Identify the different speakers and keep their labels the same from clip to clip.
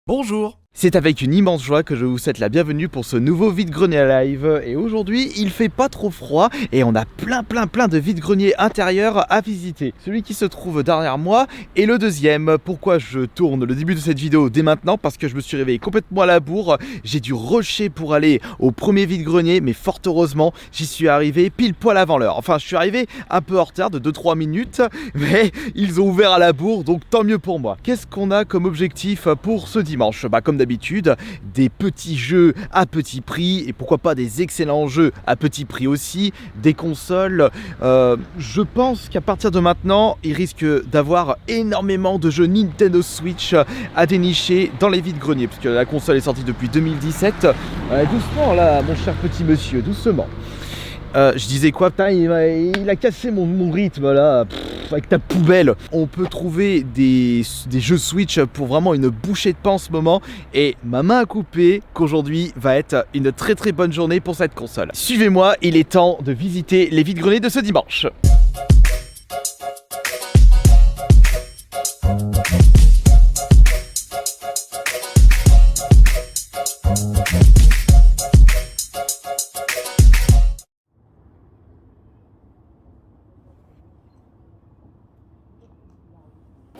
Speaker 1: Bonjour! C'est avec une immense joie que je vous souhaite la bienvenue pour ce nouveau vide-grenier live. Et aujourd'hui, il fait pas trop froid et on a plein de vide-greniers intérieurs à visiter. Celui qui se trouve derrière moi est le deuxième. Pourquoi je tourne le début de cette vidéo dès maintenant? Parce que je me suis réveillé complètement à la bourre. J'ai dû rusher pour aller au premier vide-grenier, mais fort heureusement, j'y suis arrivé pile poil avant l'heure. Enfin, je suis arrivé un peu en retard de 2-3 minutes, mais ils ont ouvert à la bourre, donc tant mieux pour moi. Qu'est-ce qu'on a comme objectif pour ce dimanche? Comme d'habitude, des petits jeux à petit prix et pourquoi pas des excellents jeux à petit prix aussi, des consoles. Je pense qu'à partir de maintenant, il risque d'avoir énormément de jeux Nintendo Switch à dénicher dans les vides-greniers, parce que la console est sortie depuis 2017. Doucement là, mon cher petit monsieur, doucement. Je disais quoi? Putain, il a cassé mon rythme là, avec ta poubelle. On peut trouver des jeux Switch pour vraiment une bouchée de pain en ce moment. Et ma main a coupé qu'aujourd'hui va être une très bonne journée pour cette console. Suivez-moi, il est temps de visiter les vides-greniers de ce dimanche.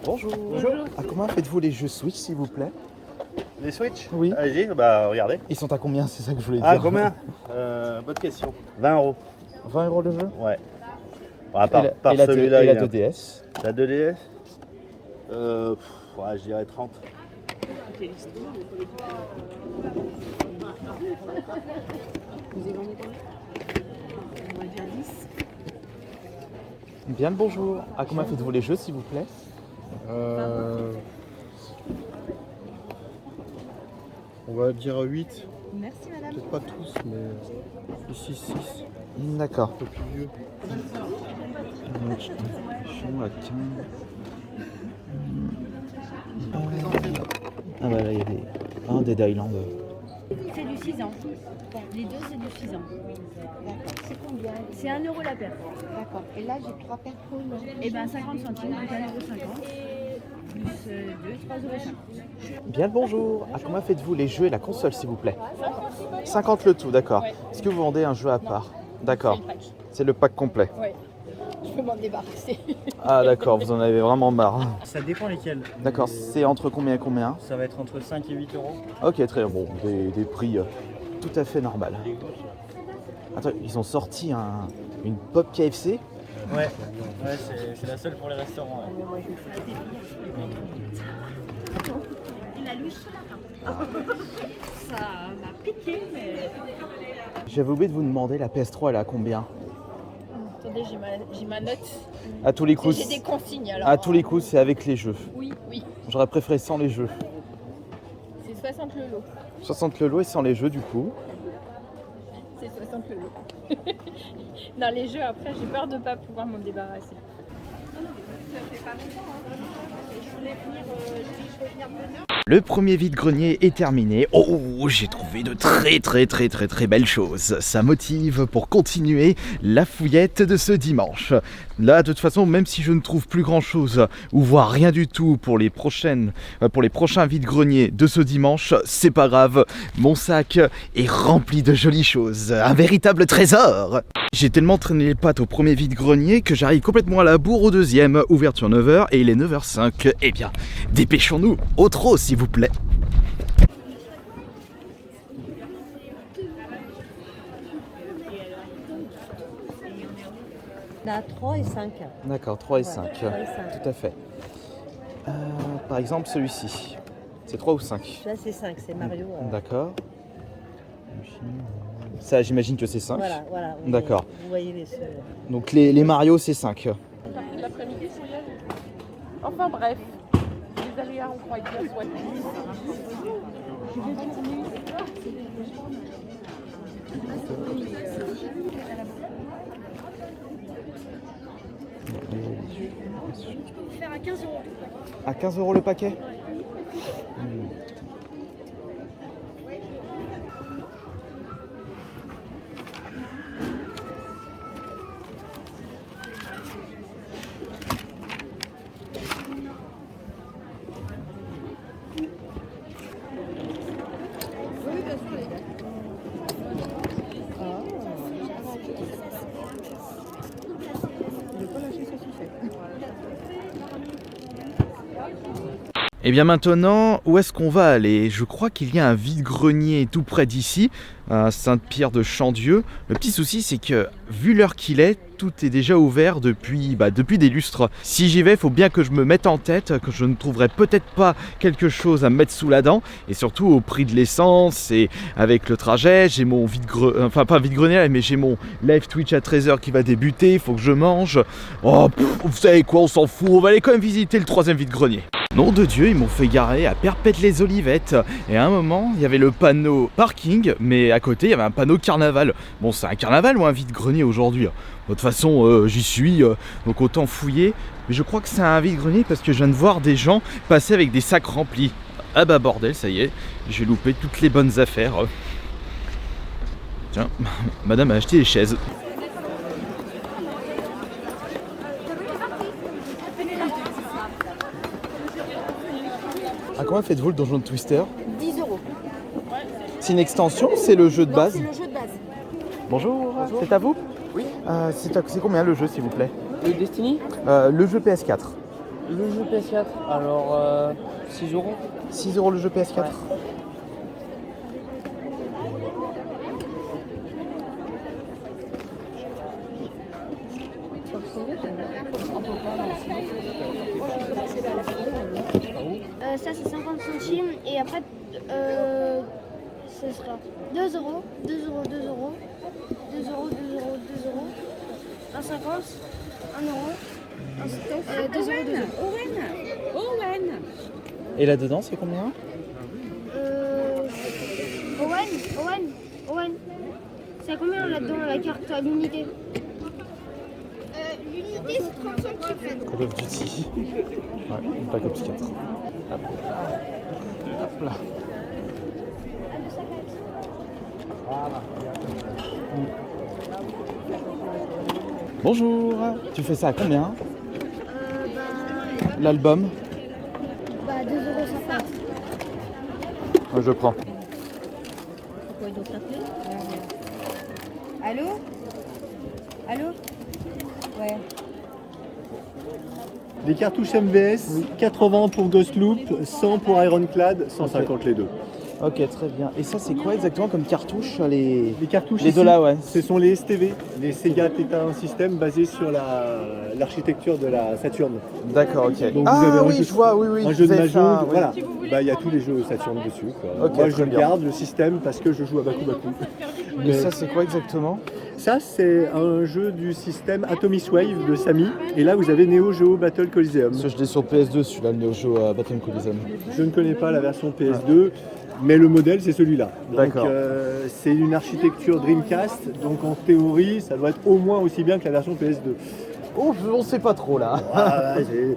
Speaker 1: Bonjour.
Speaker 2: Bonjour.
Speaker 1: À combien faites-vous les jeux Switch, s'il vous plaît?
Speaker 2: Les Switch?
Speaker 1: Oui.
Speaker 2: Allez-y, bah regardez.
Speaker 1: Ils sont à combien? C'est ça que je voulais dire.
Speaker 2: Ah, combien? Bonne question. 20 €.
Speaker 1: 20 € le jeu?
Speaker 2: Ouais. Bon, à part,
Speaker 1: Et la
Speaker 2: celui-là.
Speaker 1: et la
Speaker 2: il y a-
Speaker 1: 2DS?
Speaker 2: La 2DS? Ouais, je dirais 30.
Speaker 1: Bien le bonjour. À combien faites-vous les jeux, s'il vous plaît?
Speaker 3: On va dire 8,
Speaker 4: Merci madame.
Speaker 3: peut-être pas tous, mais ici 6,
Speaker 1: D'accord.
Speaker 3: un peu plus vieux.
Speaker 1: À 15. Ah bah là il y a des. Ah, Dead Island.
Speaker 4: C'est du 6 ans. Les deux c'est du 6 ans.
Speaker 5: D'accord. C'est combien?
Speaker 4: C'est 1 € la paire.
Speaker 5: D'accord. Et là, j'ai 3 paires pour une.
Speaker 4: Et ben 50 centimes, donc 1,50 € plus 2, 3,50 €.
Speaker 1: Bien le bonjour. À combien faites-vous les jeux et la console, s'il vous plaît? 50 le tout, d'accord. Est-ce que vous vendez un jeu à part? D'accord. C'est le pack complet.
Speaker 5: Ouais. Je peux m'en débarrasser.
Speaker 1: Ah d'accord, vous en avez vraiment marre.
Speaker 6: Ça dépend lesquels.
Speaker 1: D'accord, c'est entre combien et combien?
Speaker 6: Ça va être entre 5 et 8 euros.
Speaker 1: Ok, très bien. Bon, des prix tout à fait normal. Attends, ils ont sorti une pop KFC?
Speaker 6: Ouais, c'est la seule pour les restaurants. Ouais.
Speaker 4: Ça m'a piqué, mais.
Speaker 1: J'avais oublié de vous demander, la PS3 elle est à combien?
Speaker 5: Attendez, j'ai ma note.
Speaker 1: À tous les coups.
Speaker 5: J'ai des consignes alors.
Speaker 1: À tous les coups, c'est avec les jeux.
Speaker 5: Oui.
Speaker 1: J'aurais préféré sans les jeux.
Speaker 5: C'est 60 le lot.
Speaker 1: 60 le lot et sans les jeux du coup.
Speaker 5: C'est 60 le lot. Dans les jeux, après, j'ai peur de ne pas pouvoir m'en débarrasser. Ça fait pas longtemps, hein. Je voulais venir demain.
Speaker 1: Le premier vide-grenier est terminé. Oh, j'ai trouvé de très belles choses. Ça motive pour continuer la fouillette de ce dimanche. Là, de toute façon, même si je ne trouve plus grand-chose ou voire rien du tout pour les prochains vide-greniers de ce dimanche, c'est pas grave. Mon sac est rempli de jolies choses. Un véritable trésor. J'ai tellement traîné les pattes au premier vide-grenier que j'arrive complètement à la bourre au deuxième. Ouverture 9h et il est 9h05. Eh bien, dépêchons-nous. Au trot, s'il vous plaît.
Speaker 7: On a 3 et 5.
Speaker 1: D'accord, 3 et 5.
Speaker 7: 3 et 5.
Speaker 1: Tout à fait. Par exemple, celui-ci. C'est 3 ou 5?
Speaker 7: Là, c'est 5, c'est Mario.
Speaker 1: D'accord. Ça, j'imagine que c'est 5.
Speaker 7: Voilà.
Speaker 1: D'accord.
Speaker 7: Vous voyez les.
Speaker 1: Donc les Mario, c'est 5.
Speaker 5: L'après-midi, c'est hier. Enfin bref, les aléas, on croit bien soit.
Speaker 4: Faire à 15 €.
Speaker 1: À 15 € le paquet? Et bien maintenant, où est-ce qu'on va aller? Je crois qu'il y a un vide-grenier tout près d'ici, à Sainte-Pierre de Chandieu. Le petit souci, c'est que vu l'heure qu'il est, tout est déjà ouvert depuis des lustres. Si j'y vais, il faut bien que je me mette en tête que je ne trouverai peut-être pas quelque chose à mettre sous la dent. Et surtout au prix de l'essence et avec le trajet, j'ai mon enfin pas vide-grenier, mais j'ai mon live Twitch à 13h qui va débuter, il faut que je mange. Oh, vous savez quoi, on s'en fout, on va aller quand même visiter le 3e vide-grenier. Nom de Dieu, ils m'ont fait garer à Perpète-les-Olivettes. Et à un moment, il y avait le panneau parking, mais à côté, il y avait un panneau carnaval. Bon, c'est un carnaval ou un vide-grenier aujourd'hui? De toute façon, j'y suis, donc autant fouiller. Mais je crois que c'est un vide-grenier parce que je viens de voir des gens passer avec des sacs remplis. Ah bah bordel, ça y est, j'ai loupé toutes les bonnes affaires. Tiens, madame a acheté des chaises. À combien faites-vous le donjon de Twister?
Speaker 8: 10 €.
Speaker 1: C'est une extension ou c'est le jeu de base?
Speaker 8: C'est le jeu de base.
Speaker 1: Bonjour, c'est à vous?
Speaker 6: Oui.
Speaker 1: C'est combien le jeu s'il vous plaît?
Speaker 6: Le Destiny?
Speaker 1: Le jeu PS4.
Speaker 6: Le jeu PS4, alors 6 €.
Speaker 1: 6 € le jeu PS4.
Speaker 6: Ouais.
Speaker 8: Ça c'est 50 centimes et après ce sera 2 €, 2 €, 2 €, 2 €, 2 €, 2 €, 2 €, 1,50 €, 1 €, 2 €, 2 €.
Speaker 4: Owen.
Speaker 1: Et là-dedans c'est combien?
Speaker 8: Owen. C'est à combien là-dedans la carte à l'unité? L'unité c'est 30 centimes.
Speaker 1: Call of Duty. Ouais, Black Ops 4. Hop là. Bonjour, tu fais ça à combien? L'album?
Speaker 8: 2,50 €.
Speaker 1: Je prends.
Speaker 4: Pourquoi ils doivent t'appeler?
Speaker 7: Allô? Ouais.
Speaker 3: Les cartouches MVS, 80 pour Ghostloop, 100 pour Ironclad, 150 les deux.
Speaker 1: Ok, très bien. Et ça, c'est quoi exactement comme cartouche les
Speaker 3: cartouches
Speaker 1: les
Speaker 3: ici,
Speaker 1: deux là, ouais.
Speaker 3: ce sont les STV, les Sega Theta System basés sur l'architecture de la Saturn.
Speaker 1: D'accord, ok.
Speaker 3: Donc,
Speaker 1: ah
Speaker 3: vous avez un
Speaker 1: oui,
Speaker 3: jeu-
Speaker 1: je vois, oui.
Speaker 3: Un
Speaker 1: tu
Speaker 3: jeu de
Speaker 1: fais
Speaker 3: Mahjong,
Speaker 1: ça, oui.
Speaker 3: voilà. Il y a tous les jeux Saturn dessus, quoi.
Speaker 1: Ok,
Speaker 3: Moi, je
Speaker 1: très bien.
Speaker 3: garde le système parce que je joue à Baku Baku.
Speaker 1: Et ça, c'est quoi exactement?
Speaker 3: Ça, c'est un jeu du système Atomic Wave de Samy. Et là, vous avez Neo Geo Battle Coliseum.
Speaker 1: Parce que je l'ai sur PS2, celui-là, le Neo Geo Battle Coliseum.
Speaker 3: Je ne connais pas la version PS2, mais le modèle, c'est celui-là. Donc,
Speaker 1: D'accord.
Speaker 3: c'est une architecture Dreamcast. Donc, en théorie, ça doit être au moins aussi bien que la version PS2.
Speaker 1: Oh, on sait pas trop là.
Speaker 3: Ah, c'est-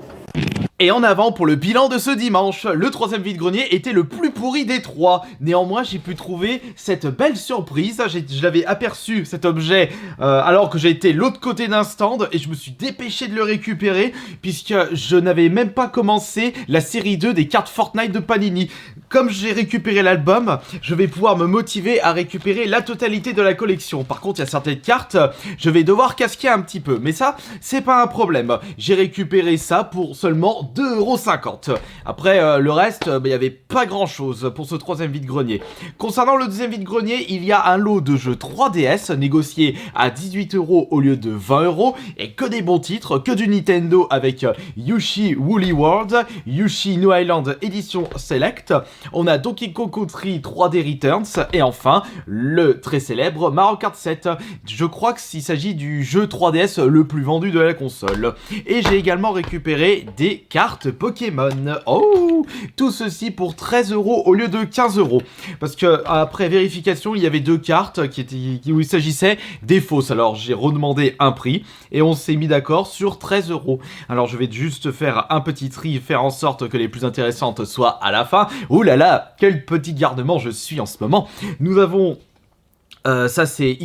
Speaker 1: Et en avant pour le bilan de ce dimanche, le 3e vide-grenier était le plus pourri des 3. Néanmoins, j'ai pu trouver cette belle surprise. Je l'avais aperçu, cet objet, alors que j'ai été l'autre côté d'un stand et je me suis dépêché de le récupérer puisque je n'avais même pas commencé la série 2 des cartes Fortnite de Panini. Comme j'ai récupéré l'album, je vais pouvoir me motiver à récupérer la totalité de la collection. Par contre, il y a certaines cartes, je vais devoir casquer un petit peu. Mais ça, c'est pas un problème. J'ai récupéré ça pour seulement 2,50 €. Après, le reste, il n'y avait pas grand chose pour ce 3e vide-grenier. Concernant le 2e vide-grenier, il y a un lot de jeux 3DS négocié à 18 € au lieu de 20 € et que des bons titres, que du Nintendo avec Yoshi Woolly World, Yoshi New Island Edition Select. On a Donkey Kong Country 3D Returns et enfin le très célèbre Mario Kart 7. Je crois qu'il s'agit du jeu 3DS le plus vendu de la console. Et j'ai également récupéré des cartes Pokémon. Oh, tout ceci pour 13 € au lieu de 15 €. Parce que après vérification, il y avait deux cartes où il s'agissait des fausses. Alors j'ai redemandé un prix et on s'est mis d'accord sur 13 €. Alors je vais juste faire un petit tri, faire en sorte que les plus intéressantes soient à la fin. Ouh là là, quel petit gardement je suis en ce moment. Nous avons... ça c'est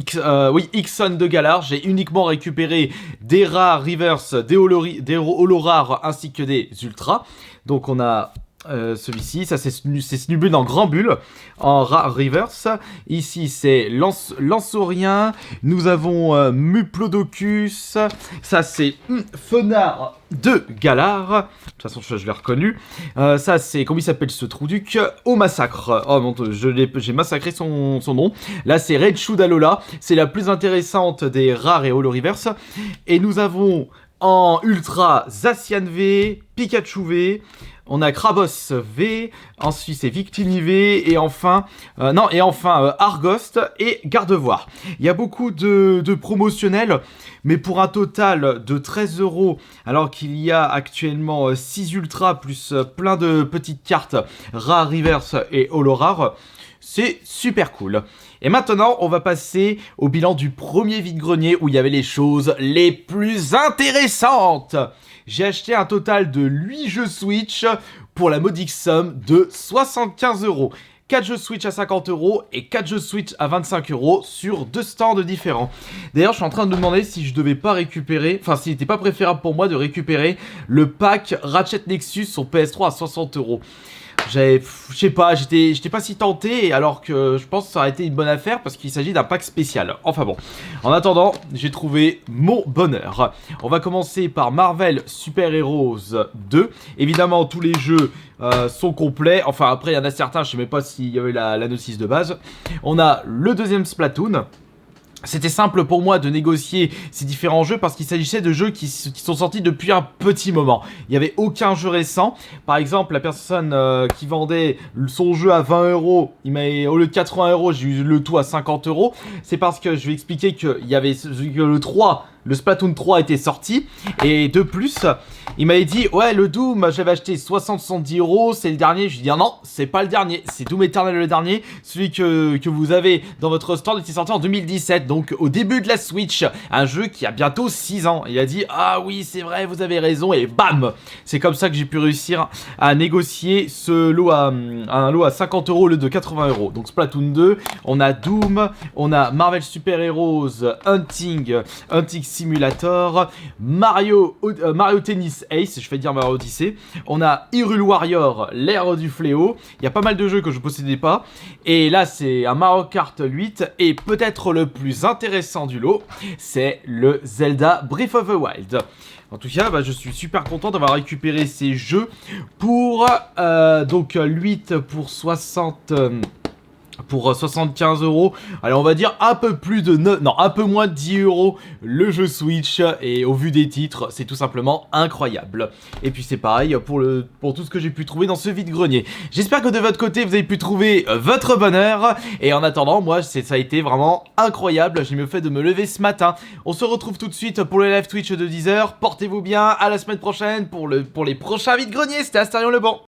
Speaker 1: Ixon de Galar. J'ai uniquement récupéré des rares reverse, des holo rares ainsi que des ultras. Donc on a Celui-ci, ça c'est Snubbull en grand bulle, en reverse. Ici c'est Lansaurien. Nous avons Muplodocus. Ça c'est Fenard de Galar. De toute façon, je l'ai reconnu. Ça c'est, comment il s'appelle ce Trouduc? Au massacre. Oh mon dieu, j'ai massacré son nom. Là c'est Raichu d'Alola. C'est la plus intéressante des rares et holo reverse. Et nous avons en ultra Zacian V, Pikachu V. On a Krabos V, ensuite c'est Victini V, et enfin, Argost et Gardevoir. Il y a beaucoup de promotionnels, mais pour un total de 13 €, alors qu'il y a actuellement 6 ultras plus plein de petites cartes rares, reverse et holo rares, c'est super cool. Et maintenant, on va passer au bilan du premier vide-grenier où il y avait les choses les plus intéressantes. J'ai acheté un total de 8 jeux Switch pour la modique somme de 75 €. 4 jeux Switch à 50 € et 4 jeux Switch à 25 € sur 2 stands différents. D'ailleurs, je suis en train de me demander si je devais pas récupérer, enfin s'il n'était pas préférable pour moi de récupérer le pack Ratchet Nexus sur PS3 à 60 €. Je sais pas, j'étais pas si tenté, alors que je pense que ça aurait été une bonne affaire parce qu'il s'agit d'un pack spécial. Enfin bon, en attendant, j'ai trouvé mon bonheur. On va commencer par Marvel Super Heroes 2. Évidemment, tous les jeux sont complets. Enfin, après, il y en a certains, je sais même pas s'il y avait la notice de base. On a le deuxième Splatoon. C'était simple pour moi de négocier ces différents jeux parce qu'il s'agissait de jeux qui sont sortis depuis un petit moment. Il n'y avait aucun jeu récent. Par exemple, la personne qui vendait son jeu à 20 €, au lieu de 80 €, j'ai eu le tout à 50 €. C'est parce que je vais expliquer que le Splatoon 3 était sorti. Et de plus, il m'avait dit, ouais, le Doom, j'avais acheté 70 €, c'est le dernier. Je lui ai dit, non, c'est pas le dernier, c'est Doom Eternal le dernier. Celui que vous avez dans votre stand était sorti en 2017, donc au début de la Switch. Un jeu qui a bientôt 6 ans. Il a dit, ah oui, c'est vrai, vous avez raison, et bam! C'est comme ça que j'ai pu réussir à négocier un lot à 50 € au lieu de 80 €. Donc Splatoon 2, on a Doom, on a Marvel Super Heroes Hunting Simulator, Mario Tennis Ace, je vais dire Mario Odyssey. On a Hyrule Warrior, l'ère du fléau. Il y a pas mal de jeux que je possédais pas. Et là, c'est un Mario Kart 8. Et peut-être le plus intéressant du lot, c'est le Zelda Breath of the Wild. En tout cas, je suis super content d'avoir récupéré ces jeux pour donc 8 pour 75 €. Allez, on va dire un peu moins de 10 € le jeu Switch, et au vu des titres, c'est tout simplement incroyable. Et puis c'est pareil pour tout ce que j'ai pu trouver dans ce vide-grenier. J'espère que de votre côté, vous avez pu trouver votre bonheur, et en attendant, moi, ça a été vraiment incroyable. J'ai mieux fait de me lever ce matin. On se retrouve tout de suite pour le live Twitch de 10 h. Portez-vous bien, à la semaine prochaine pour les prochains vide-greniers. C'était Astarion le Bon.